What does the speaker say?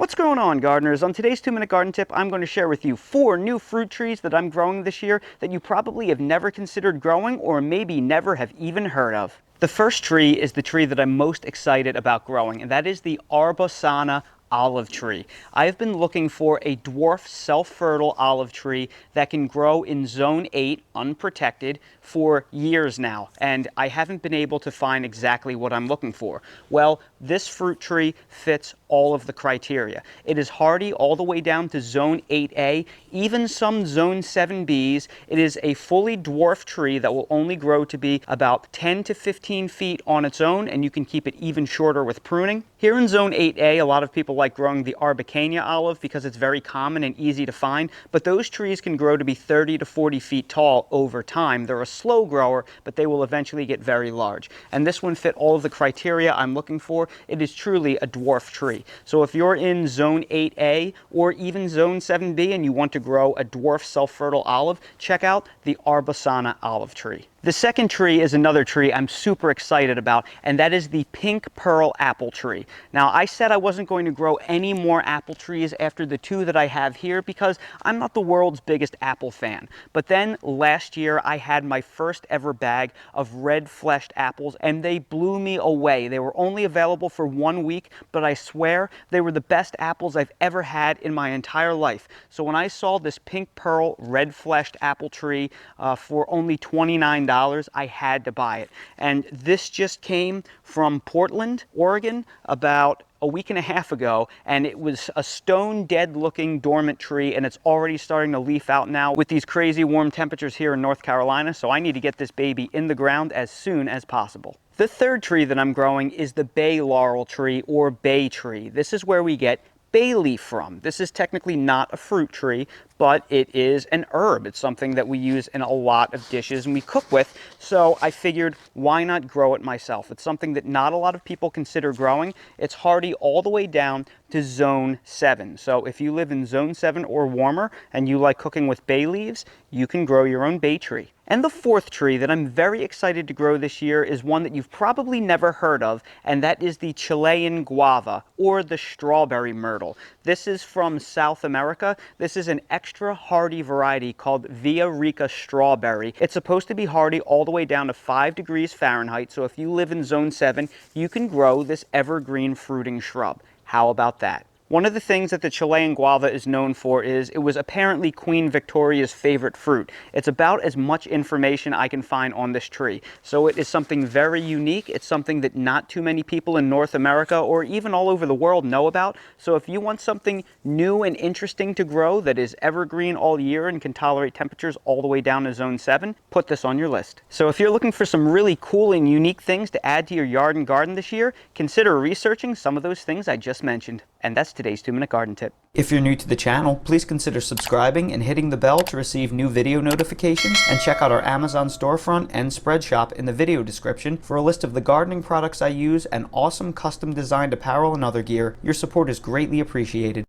What's going on, gardeners? On today's 2-minute garden tip, I'm going to share with you 4 new fruit trees that I'm growing this year that you probably have never considered growing or maybe never have even heard of. The first tree is the tree that I'm most excited about growing, and that is the Arbosana olive tree. I have been looking for a dwarf self-fertile olive tree that can grow in zone 8 unprotected for years now, and I haven't been able to find exactly what I'm looking for. Well, this fruit tree fits all of the criteria. It is hardy all the way down to zone 8A, even some zone 7Bs. It is a fully dwarf tree that will only grow to be about 10 to 15 feet on its own, and you can keep it even shorter with pruning. Here in zone 8A, a lot of people like growing the Arbequina olive because it's very common and easy to find, but those trees can grow to be 30 to 40 feet tall over time. They're a slow grower, but they will eventually get very large. And this one fit all of the criteria I'm looking for. It is truly a dwarf tree. So if you're in zone 8A or even zone 7B and you want to grow a dwarf self-fertile olive, check out the Arbosana olive tree. The second tree is another tree I'm super excited about, and that is the pink pearl apple tree. Now, I said I wasn't going to grow any more apple trees after the 2 that I have here because I'm not the world's biggest apple fan. But then last year I had my first ever bag of red fleshed apples, and they blew me away. They were only available for 1 week, but I swear they were the best apples I've ever had in my entire life. So when I saw this pink pearl red fleshed apple tree for only $29, I had to buy it. And this just came from Portland, Oregon, about a week and a half ago, and it was a stone dead looking dormant tree, and it's already starting to leaf out now with these crazy warm temperatures here in North Carolina, so I need to get this baby in the ground as soon as possible. The third tree that I'm growing is the bay laurel tree, or bay tree. This is where we get bay leaf from. This is technically not a fruit tree, but it is an herb. It's something that we use in a lot of dishes and we cook with, so I figured why not grow it myself. It's something that not a lot of people consider growing. It's hardy all the way down to zone 7. So if you live in zone 7 or warmer and you like cooking with bay leaves, you can grow your own bay tree. And the fourth tree that I'm very excited to grow this year is one that you've probably never heard of, and that is the Chilean guava, or the strawberry myrtle. This is from South America. This is an extra hardy variety called Villa Rica strawberry. It's supposed to be hardy all the way down to 5 degrees Fahrenheit, so if you live in zone 7, you can grow this evergreen fruiting shrub. How about that? One of the things that the Chilean guava is known for is it was apparently Queen Victoria's favorite fruit. It's about as much information I can find on this tree. So it is something very unique. It's something that not too many people in North America or even all over the world know about. So if you want something new and interesting to grow that is evergreen all year and can tolerate temperatures all the way down to zone 7, put this on your list. So if you're looking for some really cool and unique things to add to your yard and garden this year, consider researching some of those things I just mentioned. And that's today's 2-minute garden tip. If you're new to the channel, please consider subscribing and hitting the bell to receive new video notifications, and check out our Amazon storefront and spread shop in the video description for a list of the gardening products I use and awesome custom designed apparel and other gear. Your support is greatly appreciated.